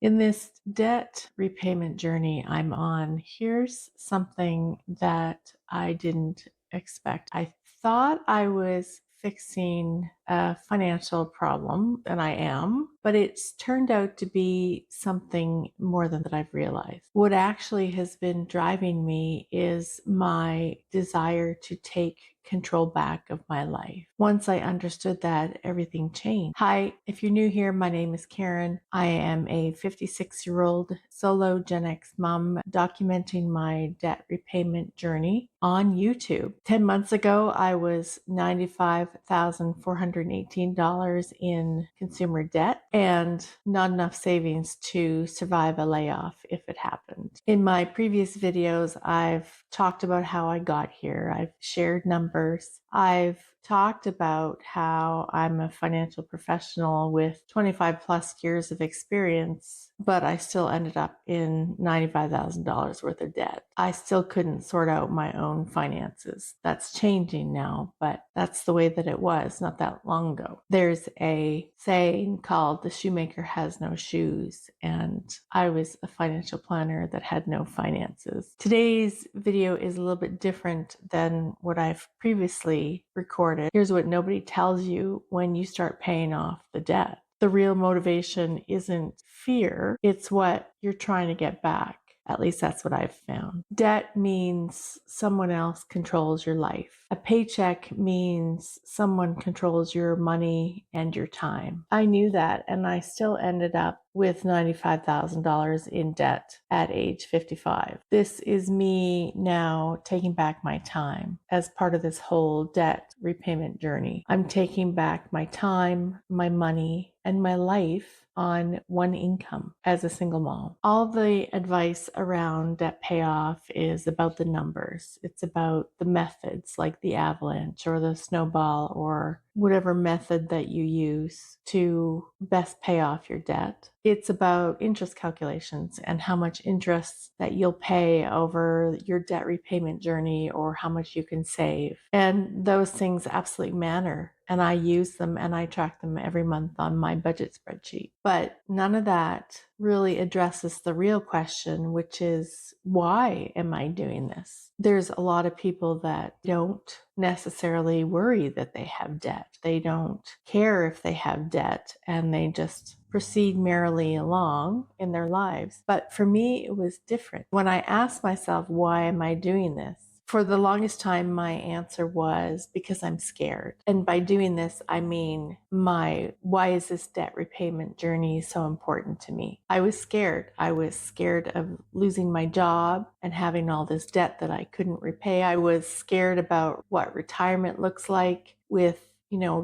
In this debt repayment journey I'm on, here's something that I didn't expect. I thought I was fixing a financial problem, and I am, but it's turned out to be something more than that I've realized. What actually has been driving me is my desire to take control back of my life. Once I understood that, everything changed. Hi, if you're new here, my name is Karen. I am a 56-year-old Solo GenX Mom documenting my debt repayment journey on YouTube. 10 months ago, I was $95,418 in consumer debt and not enough savings to survive a layoff if it happened. In my previous videos, I've talked about how I got here. I've shared numbers. I've talked about how I'm a financial professional with 25 plus years of experience, but I still ended up in $95,000 worth of debt. I still couldn't sort out my own finances. That's changing now, but that's the way that it was not that long ago. There's a saying called "the shoemaker has no shoes," and I was a financial planner that had no finances. Today's video is a little bit different than what I've previously recorded. Here's what nobody tells you when you start paying off the debt. The real motivation isn't fear, it's what you're trying to get back. At least that's what I've found. Debt means someone else controls your life. A paycheck means someone controls your money and your time. I knew that, and I still ended up with $95,000 in debt at age 55. This is me now taking back my time as part of this whole debt repayment journey. I'm taking back my time, my money, and my life on one income as a single mom. All the advice around debt payoff is about the numbers. It's about the methods like the avalanche or the snowball or whatever method that you use to best pay off your debt. It's about interest calculations and how much interest that you'll pay over your debt repayment journey or how much you can save. And those things absolutely matter. And I use them and I track them every month on my budget spreadsheet. But none of that really addresses the real question, which is, why am I doing this? There's a lot of people that don't necessarily worry that they have debt. They don't care if they have debt and they just proceed merrily along in their lives. But for me, it was different. When I asked myself, why am I doing this? For the longest time, my answer was because I'm scared. And by doing this, I mean why is this debt repayment journey so important to me? I was scared. I was scared of losing my job and having all this debt that I couldn't repay. I was scared about what retirement looks like with,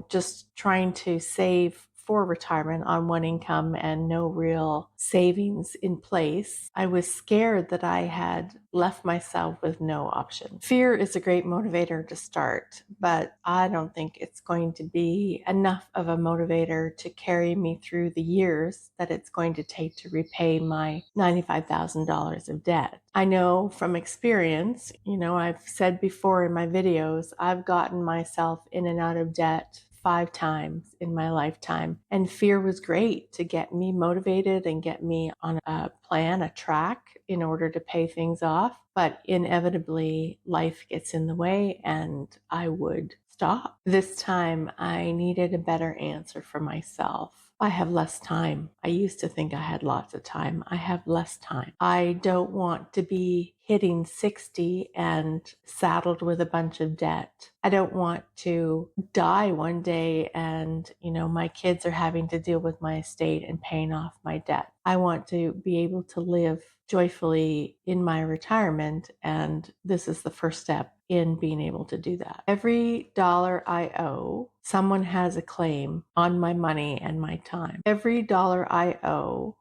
just trying to save for retirement on one income and no real savings in place. I was scared that I had left myself with no option. Fear is a great motivator to start, but I don't think it's going to be enough of a motivator to carry me through the years that it's going to take to repay my $95,000 of debt. I know from experience, I've said before in my videos, I've gotten myself in and out of debt 5 times in my lifetime. And fear was great to get me motivated and get me on a plan, a track in order to pay things off. But inevitably, life gets in the way and I would stop. This time, I needed a better answer for myself. I have less time. I used to think I had lots of time. I have less time. I don't want to be hitting 60 and saddled with a bunch of debt. I don't want to die one day and, my kids are having to deal with my estate and paying off my debt. I want to be able to live joyfully in my retirement, and this is the first step in being able to do that. Every dollar I owe, someone has a claim on my money and my time. Every dollar I owe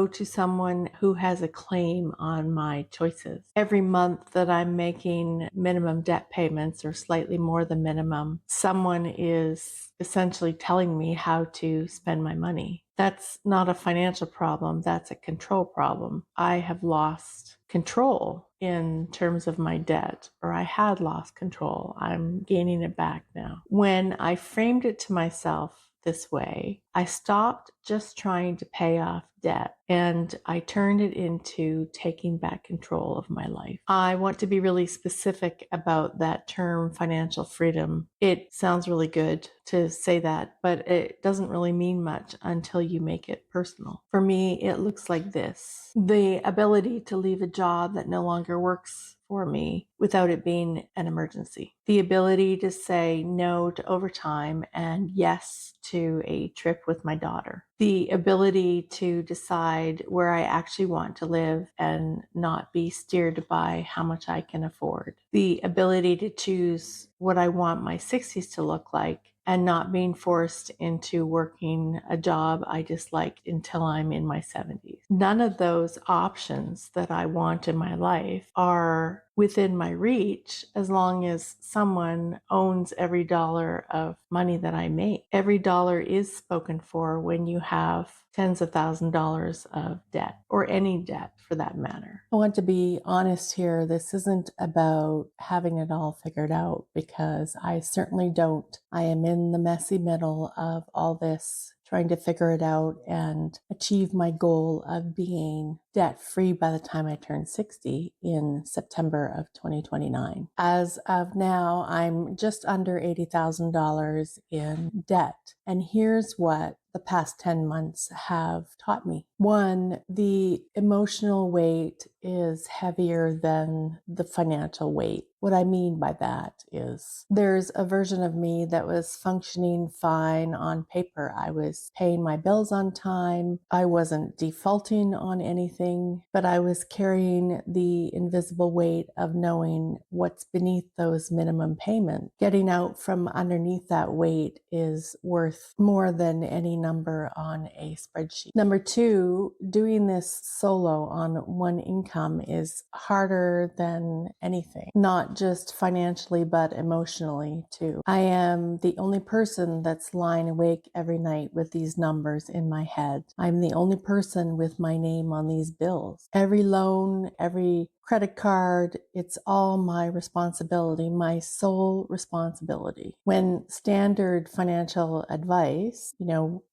to someone who has a claim on my choices. Every month that I'm making minimum debt payments or slightly more than minimum, someone is essentially telling me how to spend my money. That's not a financial problem, that's a control problem. I have lost control in terms of my debt, or I had lost control. I'm gaining it back now. When I framed it to myself this way. I stopped just trying to pay off debt and I turned it into taking back control of my life. I want to be really specific about that term, financial freedom. It sounds really good to say that, but it doesn't really mean much until you make it personal. For me, it looks like this: the ability to leave a job that no longer works for me without it being an emergency. The ability to say no to overtime and yes to a trip with my daughter. The ability to decide where I actually want to live and not be steered by how much I can afford. The ability to choose what I want my 60s to look like and not being forced into working a job I disliked until I'm in my 70s. None of those options that I want in my life are within my reach as long as someone owns every dollar of money that I make. Every dollar is spoken for when you have tens of $1,000s of debt, or any debt for that matter. I want to be honest here. This isn't about having it all figured out, because I certainly don't. I am in the messy middle of all this, trying to figure it out and achieve my goal of being debt-free by the time I turn 60 in September of 2029. As of now, I'm just under $80,000 in debt. And here's what the past 10 months have taught me. One, the emotional weight is heavier than the financial weight. What I mean by that is there's a version of me that was functioning fine on paper. I was paying my bills on time. I wasn't defaulting on anything, but I was carrying the invisible weight of knowing what's beneath those minimum payments. Getting out from underneath that weight is worth more than any number on a spreadsheet. Number two, doing this solo on one income is harder than anything, not just financially, but emotionally too. I am the only person that's lying awake every night with these numbers in my head. I'm the only person with my name on these bills. Every loan, every credit card, it's all my responsibility, my sole responsibility. When standard financial advice,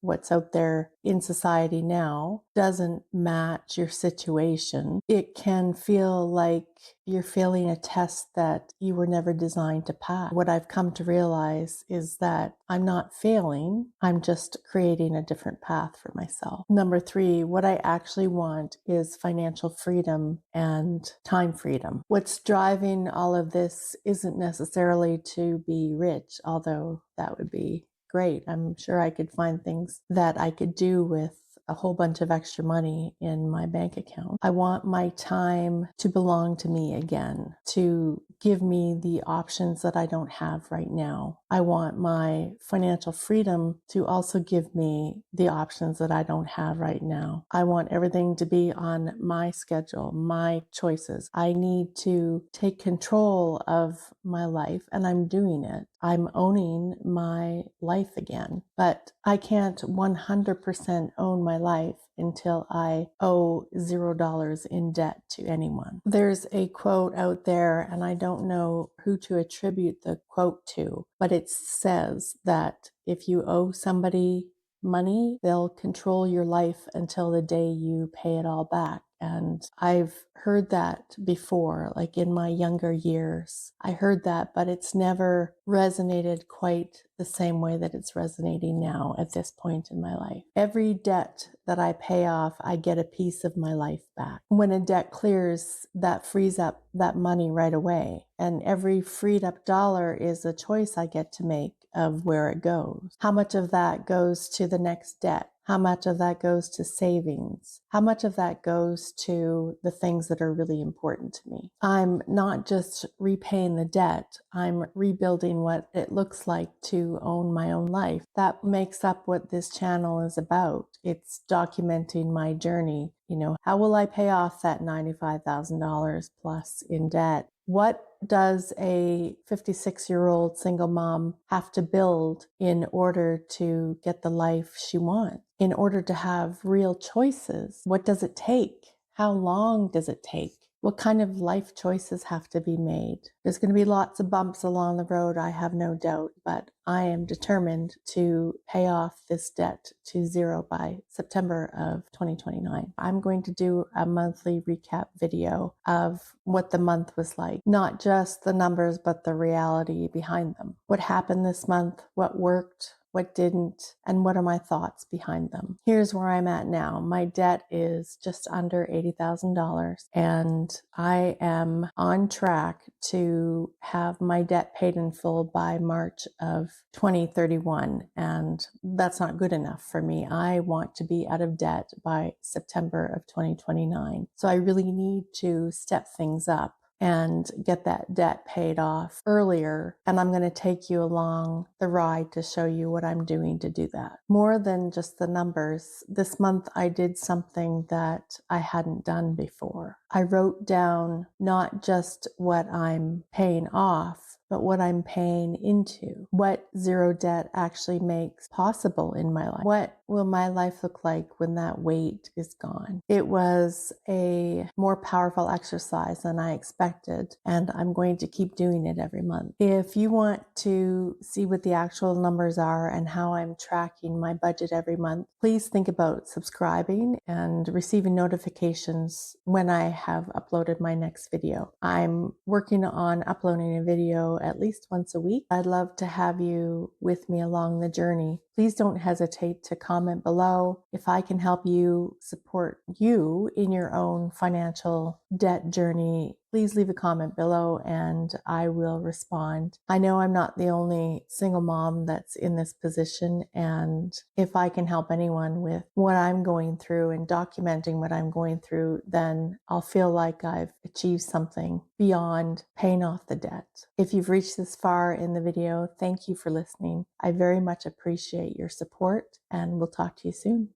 what's out there in society now, doesn't match your situation, it can feel like you're failing a test that you were never designed to pass. What I've come to realize is that I'm not failing, I'm just creating a different path for myself. Number three, what I actually want is financial freedom and time freedom. What's driving all of this isn't necessarily to be rich, although that would be great. I'm sure I could find things that I could do with a whole bunch of extra money in my bank account. I want my time to belong to me again, to give me the options that I don't have right now. I want my financial freedom to also give me the options that I don't have right now. I want everything to be on my schedule, my choices. I need to take control of my life, and I'm doing it. I'm owning my life again, but I can't 100% own my life until I owe $0 in debt to anyone. There's a quote out there, and I don't know who to attribute the quote to, but it says that if you owe somebody money, they'll control your life until the day you pay it all back. And I've heard that before, like in my younger years. I heard that, but it's never resonated quite the same way that it's resonating now at this point in my life. Every debt that I pay off, I get a piece of my life back. When a debt clears, that frees up that money right away. And every freed up dollar is a choice I get to make of where it goes. How much of that goes to the next debt? How much of that goes to savings? How much of that goes to the things that are really important to me? I'm not just repaying the debt, I'm rebuilding what it looks like to own my own life. That makes up what this channel is about. It's documenting my journey. How will I pay off that $95,000 plus in debt? What does a 56-year-old single mom have to build in order to get the life she wants? In order to have real choices, what does it take? How long does it take? what kind of life choices have to be made. There's going to be lots of bumps along the road, I have no doubt, but I am determined to pay off this debt to zero by September of 2029. I'm going to do a monthly recap video of what the month was like, not just the numbers, but the reality behind them. What happened this month, what worked, what didn't, and what are my thoughts behind them. Here's where I'm at now. My debt is just under $80,000, and I am on track to have my debt paid in full by March of 2031, and that's not good enough for me. I want to be out of debt by September of 2029. So I really need to step things up and get that debt paid off earlier. And I'm going to take you along the ride to show you what I'm doing to do that. More than just the numbers, this month I did something that I hadn't done before. I wrote down not just what I'm paying off, but what I'm paying into, what zero debt actually makes possible in my life. What will my life look like when that weight is gone? It was a more powerful exercise than I expected, and I'm going to keep doing it every month. If you want to see what the actual numbers are and how I'm tracking my budget every month, please think about subscribing and receiving notifications when I have uploaded my next video. I'm working on uploading a video at least once a week. I'd love to have you with me along the journey. Please don't hesitate to comment below. If I can help you support you in your own financial debt journey, please leave a comment below and I will respond. I know I'm not the only single mom that's in this position, and if I can help anyone with what I'm going through and documenting what I'm going through, then I'll feel like I've achieved something beyond paying off the debt. If you've reached this far in the video, thank you for listening. I very much appreciate your support, and we'll talk to you soon.